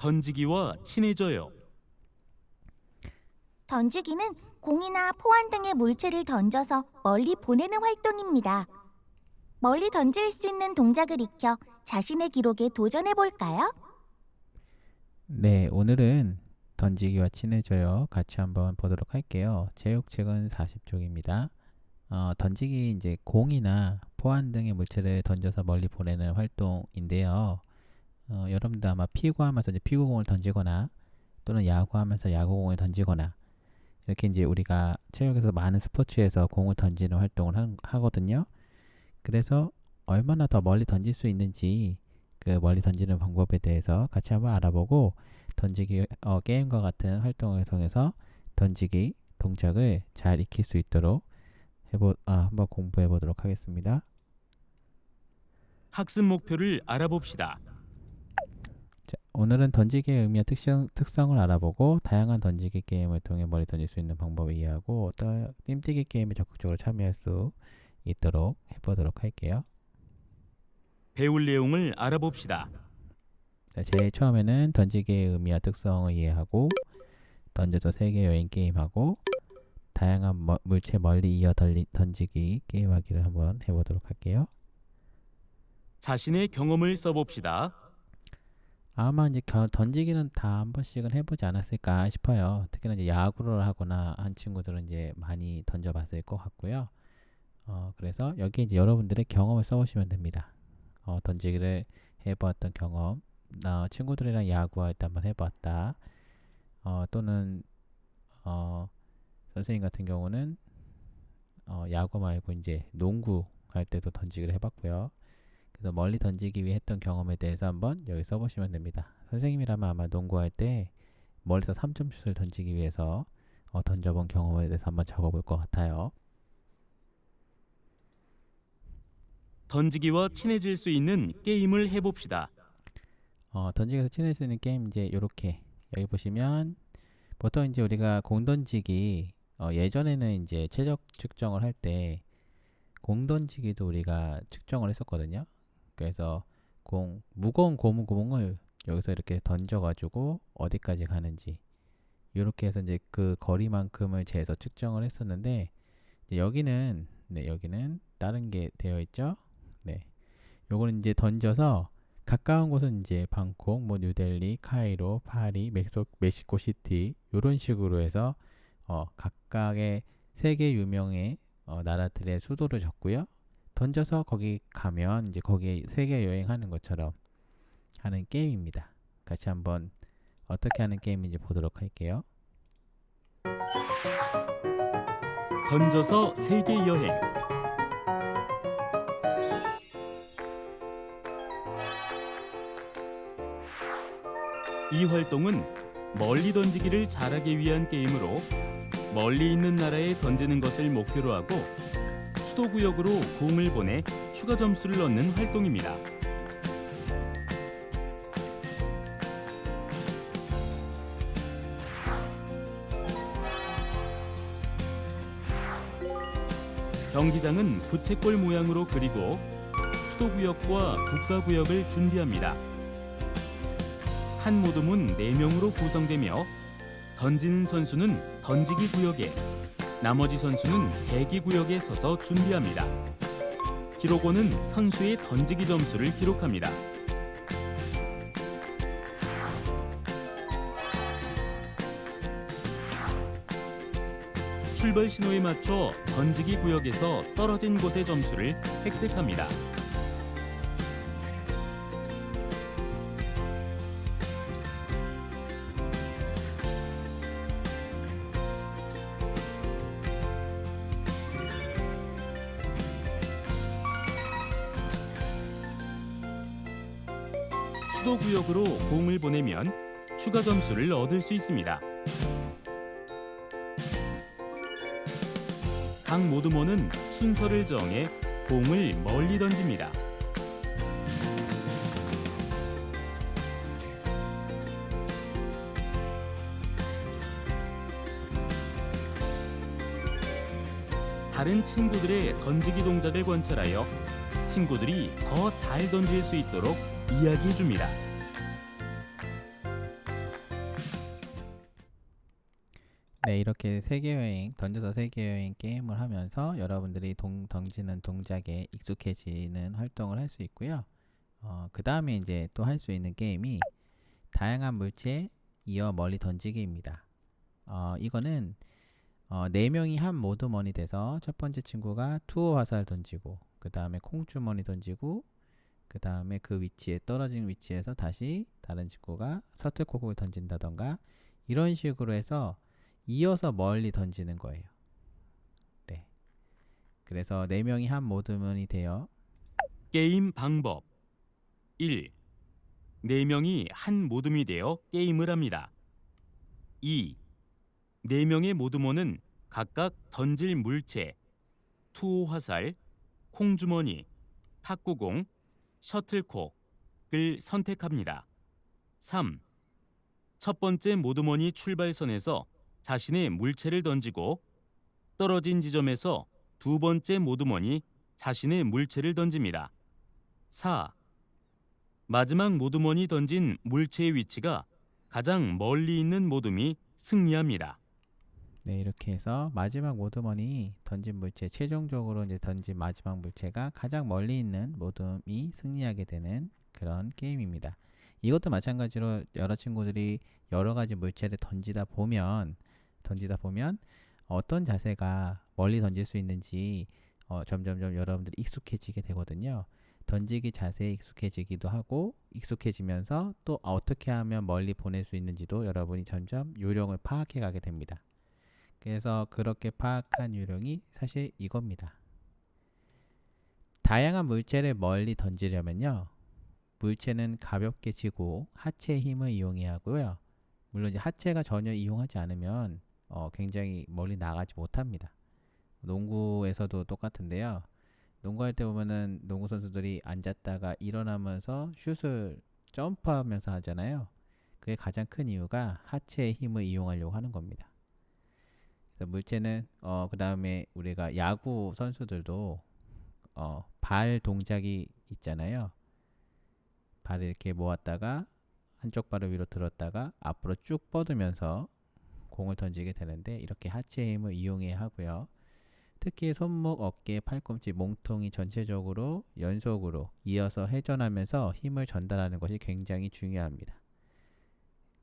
던지기와 친해져요. 던지기는 공이나 포환 등의 물체를 던져서 멀리 보내는 활동입니다. 멀리 던질 수 있는 동작을 익혀 자신의 기록에 도전해 볼까요? 네, 오늘은 던지기와 친해져요. 같이 한번 보도록 할게요. 제육책은 40쪽입니다. 던지기 이제 공이나 포환 등의 물체를 던져서 멀리 보내는 활동인데요. 여러분도 아마 피구하면서 이제 피구공을 던지거나 또는 야구하면서 야구공을 던지거나 이렇게 이제 우리가 체육에서 많은 스포츠에서 공을 던지는 활동을 하거든요. 그래서 얼마나 더 멀리 던질 수 있는지 그 멀리 던지는 방법에 대해서 같이 한번 알아보고 던지기 게임과 같은 활동을 통해서 던지기 동작을 잘 익힐 수 있도록 한번 공부해 보도록 하겠습니다. 학습 목표를 알아봅시다. 자, 오늘은 던지기의 의미와 특성을 알아보고 다양한 던지기 게임을 통해 멀리 던질 수 있는 방법을 이해하고 또 띠뛰기 게임에 적극적으로 참여할 수 있도록 해보도록 할게요. 배울 내용을 알아봅시다. 자, 제일 처음에는 던지기의 의미와 특성을 이해하고 던져서 세계 여행 게임하고 다양한 물체 멀리 이어 던지기 게임하기를 한번 해보도록 할게요. 자신의 경험을 써봅시다. 아마 이제 던지기는 다 한 번씩은 해보지 않았을까 싶어요. 특히나 이제 야구를 하거나 한 친구들은 이제 많이 던져봤을 것 같고요. 그래서 여기 이제 여러분들의 경험을 써보시면 됩니다. 던지기를 해보았던 경험, 친구들이랑 야구할 때 한번 해봤다. 또는 선생님 같은 경우는 야구 말고 이제 농구 할 때도 던지기를 해봤고요. 그래서 멀리 던지기 위해 했던 경험에 대해서 한번 여기 써보시면 됩니다. 선생님이라면 아마 농구할 때 멀리서 3점슛을 던지기 위해서 던져본 경험에 대해서 한번 적어볼 것 같아요. 던지기와 친해질 수 있는 게임을 해봅시다. 던지기에서 친해질 수 있는 게임 이제 이렇게 여기 보시면 보통 이제 우리가 공 던지기 예전에는 이제 체력 측정을 할 때 공 던지기도 우리가 측정을 했었거든요. 그래서 무거운 고무공을 여기서 이렇게 던져가지고 어디까지 가는지 이렇게 해서 이제 그 거리만큼을 재서 측정을 했었는데 여기는 다른 게 되어 있죠. 네, 요거는 이제 던져서 가까운 곳은 이제 방콕, 뉴델리, 카이로, 파리, 멕시코 시티 이런 식으로 해서 각각의 세계 유명의 나라들의 수도를 적고요. 던져서 거기 가면 이제 거기에 세계 여행하는 것처럼 하는 게임입니다. 같이 한번 어떻게 하는 게임인지 보도록 할게요. 던져서 세계 여행. 이 활동은 멀리 던지기를 잘하기 위한 게임으로 멀리 있는 나라에 던지는 것을 목표로 하고 수도구역으로 공을 보내 추가 점수를 얻는 활동입니다. 경기장은 부채꼴 모양으로 그리고 수도구역과 국가구역을 준비합니다. 한 모둠은 4명으로 구성되며 던지는 선수는 던지기 구역에, 나머지 선수는 대기 구역에 서서 준비합니다. 기록원은 선수의 던지기 점수를 기록합니다. 출발 신호에 맞춰 던지기 구역에서 떨어진 곳의 점수를 획득합니다. 수도구역으로 공을 보내면 추가 점수를 얻을 수 있습니다. 각 모두모는 순서를 정해 공을 멀리 던집니다. 다른 친구들의 던지기 동작을 관찰하여 친구들이 더 잘 던질 수 있도록 이야기해 줍니다. 네, 이렇게 세계여행, 던져서 세계여행 게임을 하면서 여러분들이 던지는 동작에 익숙해지는 활동을 할 수 있고요. 그 다음에 이제 또 할 수 있는 게임이 다양한 물체 이어 멀리 던지기입니다. 이거는 4명이 한 모드먼이 돼서 첫 번째 친구가 투호 화살 던지고, 그 다음에 콩주머니 던지고, 그 다음에 그 위치에 떨어진 위치에서 다시 다른 친구가 서틀콕을 던진다던가 이런 식으로 해서 이어서 멀리 던지는 거예요. 네. 그래서 4명이 한 모드먼이 되어 게임 방법 1. 4명이 한 모둠이 되어 게임을 합니다. 2. 4명의 모두모는 각각 던질 물체, 투호 화살, 콩주머니, 탁구공, 셔틀콕을 선택합니다. 3. 첫 번째 모두머니 출발선에서 자신의 물체를 던지고 떨어진 지점에서 두 번째 모두머니 자신의 물체를 던집니다. 4. 마지막 모두머니 던진 물체의 위치가 가장 멀리 있는 모둠이 승리합니다. 네, 이렇게 해서 마지막 모드먼이 던진 물체, 최종적으로 이제 던진 마지막 물체가 가장 멀리 있는 모둠이 승리하게 되는 그런 게임입니다. 이것도 마찬가지로 여러 친구들이 여러 가지 물체를 던지다 보면 어떤 자세가 멀리 던질 수 있는지 점점점 여러분들이 익숙해지게 되거든요. 던지기 자세에 익숙해지기도 하고, 익숙해지면서 또 어떻게 하면 멀리 보낼 수 있는지도 여러분이 점점 요령을 파악해 가게 됩니다. 그래서 그렇게 파악한 요령이 사실 이겁니다. 다양한 물체를 멀리 던지려면요, 물체는 가볍게 쥐고 하체의 힘을 이용해야 하고요. 물론 이제 하체가 전혀 이용하지 않으면 굉장히 멀리 나가지 못합니다. 농구에서도 똑같은데요. 농구할 때 보면은 농구 선수들이 앉았다가 일어나면서 슛을 점프하면서 하잖아요. 그게 가장 큰 이유가 하체의 힘을 이용하려고 하는 겁니다. 그래서 물체는 그 다음에 우리가 야구 선수들도 발 동작이 있잖아요. 발을 이렇게 모았다가 한쪽 발을 위로 들었다가 앞으로 쭉 뻗으면서 공을 던지게 되는데, 이렇게 하체의 힘을 이용해야 하고요. 특히 손목, 어깨, 팔꿈치, 몸통이 전체적으로 연속으로 이어서 회전하면서 힘을 전달하는 것이 굉장히 중요합니다.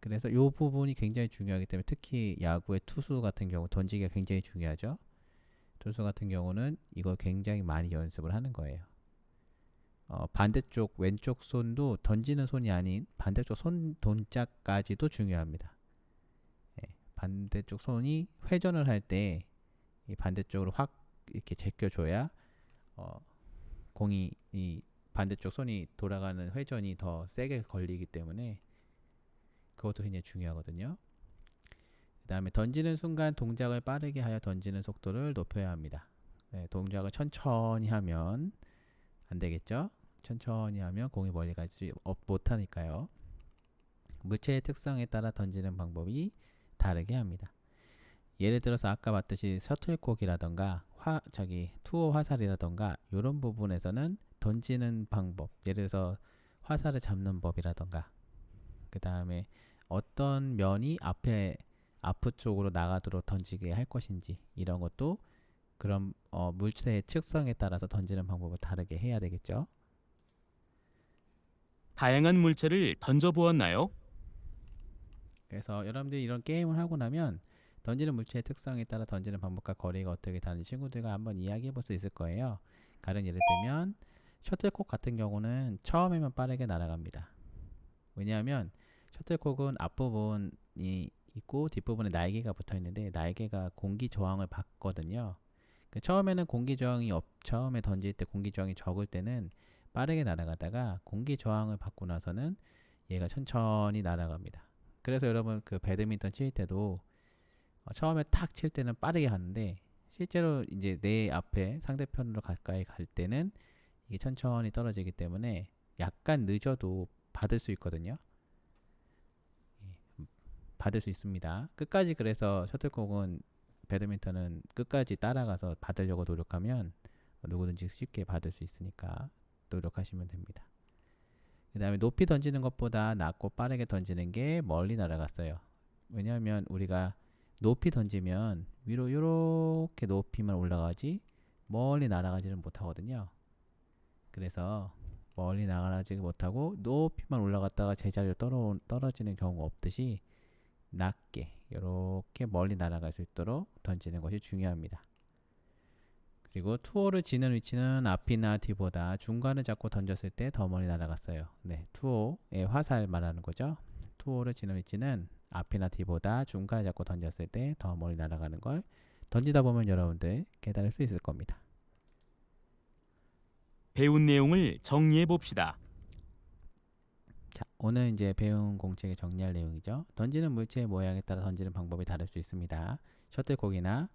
그래서 이 부분이 굉장히 중요하기 때문에 특히 야구의 투수 같은 경우 던지기가 굉장히 중요하죠. 투수 같은 경우는 이걸 굉장히 많이 연습을 하는 거예요. 반대쪽 왼쪽 손도 던지는 손이 아닌 반대쪽 손 동작까지도 중요합니다. 반대쪽 손이 회전을 할 때 이 반대쪽으로 확 이렇게 제껴줘야 공이 이 반대쪽 손이 돌아가는 회전이 더 세게 걸리기 때문에 그것도 굉장히 중요하거든요. 그 다음에 던지는 순간 동작을 빠르게 하여 던지는 속도를 높여야 합니다. 동작을 천천히 하면 안 되겠죠? 천천히 하면 공이 멀리 가지 못하니까요. 물체의 특성에 따라 던지는 방법이 다르게 합니다. 예를 들어서 아까 봤듯이 셔틀콕이라던가 투호 화살이라던가 이런 부분에서는 던지는 방법, 예를 들어서 화살을 잡는 법이라던가, 그 다음에 어떤 면이 앞 쪽으로 나가도록 던지게 할 것인지, 이런 것도 그런 물체의 특성에 따라서 던지는 방법을 다르게 해야 되겠죠. 다양한 물체를 던져보았나요? 그래서 여러분들이 이런 게임을 하고 나면 던지는 물체의 특성에 따라 던지는 방법과 거리가 어떻게 다른지 친구들과 한번 이야기해 볼 수 있을 거예요. 다른 예를 들면 셔틀콕 같은 경우는 처음에만 빠르게 날아갑니다. 왜냐하면 셔틀콕은 앞부분이 있고 뒷부분에 날개가 붙어 있는데 날개가 공기 저항을 받거든요. 처음에는 처음에 던질 때 공기 저항이 적을 때는 빠르게 날아가다가 공기 저항을 받고 나서는 얘가 천천히 날아갑니다. 그래서 여러분 그 배드민턴 칠 때도 처음에 탁 칠 때는 빠르게 하는데 실제로 이제 내 앞에 상대편으로 가까이 갈 때는 이게 천천히 떨어지기 때문에 약간 늦어도 받을 수 있거든요. 받을 수 있습니다. 끝까지, 그래서 셔틀콕은 배드민턴은 끝까지 따라가서 받으려고 노력하면 누구든지 쉽게 받을 수 있으니까 노력하시면 됩니다. 그 다음에 높이 던지는 것보다 낮고 빠르게 던지는 게 멀리 날아갔어요. 왜냐하면 우리가 높이 던지면 위로 이렇게 높이만 올라가지 멀리 날아가지를 못하거든요. 그래서 멀리 날아가지 못하고 높이만 올라갔다가 제자리로 떨어지는 경우가 없듯이 낮게 이렇게 멀리 날아갈 수 있도록 던지는 것이 중요합니다. 그리고 투호를 지는 위치는 앞이나 뒤보다 중간을 잡고 던졌을 때 더 멀리 날아갔어요. 네, 투호의 화살 말하는 거죠. 투호를 지는 위치는 앞이나 뒤보다 중간을 잡고 던졌을 때 더 멀리 날아가는 걸 던지다 보면 여러분들 깨달을 수 있을 겁니다. 배운 내용을 정리해 봅시다. 자, 오늘 이제 배운 공책에 정리할 내용이죠. 던지는 물체의 모양에 따라 던지는 방법이 다를 수 있습니다. 셔틀콕이나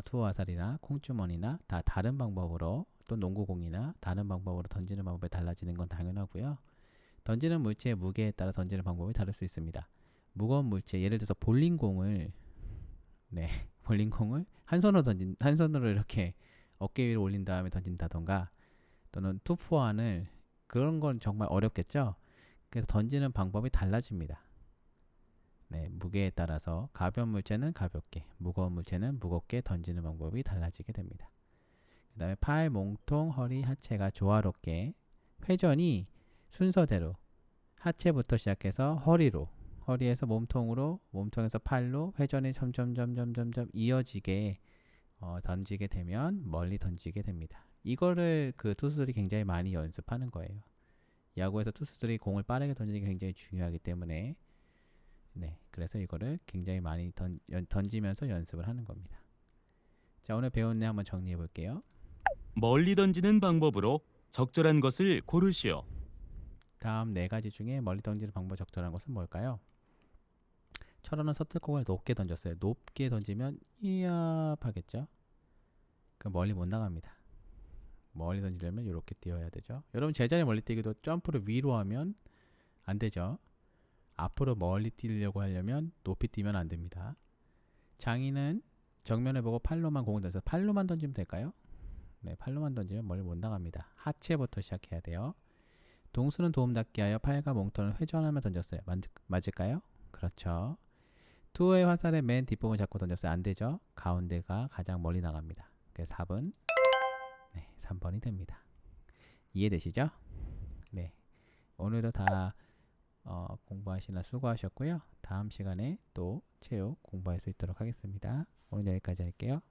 투어 화살이나 콩주머니나 다 다른 방법으로, 또 농구공이나 다른 방법으로 던지는 방법이 달라지는 건 당연하고요. 던지는 물체의 무게에 따라 던지는 방법이 다를 수 있습니다. 무거운 물체, 예를 들어서 볼링공을 볼링공을 한 손으로 이렇게 어깨 위로 올린 다음에 던진다던가, 또는 투포환을, 그런 건 정말 어렵겠죠. 그래서 던지는 방법이 달라집니다. 네, 무게에 따라서 가벼운 물체는 가볍게, 무거운 물체는 무겁게 던지는 방법이 달라지게 됩니다. 그 다음에 팔, 몸통, 허리, 하체가 조화롭게, 회전이 순서대로 하체부터 시작해서 허리로, 허리에서 몸통으로, 몸통에서 팔로 회전이 점점 이어지게 던지게 되면 멀리 던지게 됩니다. 이거를 그 투수들이 굉장히 많이 연습하는 거예요. 야구에서 투수들이 공을 빠르게 던지는 게 굉장히 중요하기 때문에, 그래서 이거를 굉장히 많이 던지면서 연습을 하는 겁니다. 자, 오늘 배운 내용 한번 정리해 볼게요. 멀리 던지는 방법으로 적절한 것을 고르시오. 다음 4가지 중에 멀리 던지는 방법 적절한 것은 뭘까요? 철호는 셔틀콕을 높게 던졌어요. 높게 던지면 이압하겠죠? 그럼 멀리 못 나갑니다. 멀리 던지려면 이렇게 뛰어야 되죠. 여러분 제자리 멀리 뛰기도 점프를 위로 하면 안 되죠. 앞으로 멀리 뛰려고 하려면 높이 뛰면 안 됩니다. 장인은 정면을 보고 팔로만 공을 던져서 팔로만 던지면 될까요? 네, 팔로만 던지면 멀리 못 나갑니다. 하체부터 시작해야 돼요. 동수는 도움닫기 하여 팔과 몸통을 회전하며 던졌어요. 맞을까요? 그렇죠. 투어의 화살의 맨 뒷부분 잡고 던졌어요. 안 되죠. 가운데가 가장 멀리 나갑니다. 그래서 답은 3번이 됩니다. 이해되시죠? 네, 오늘도 다 공부하시느라 수고하셨고요. 다음 시간에 또 체육 공부할 수 있도록 하겠습니다. 오늘 여기까지 할게요.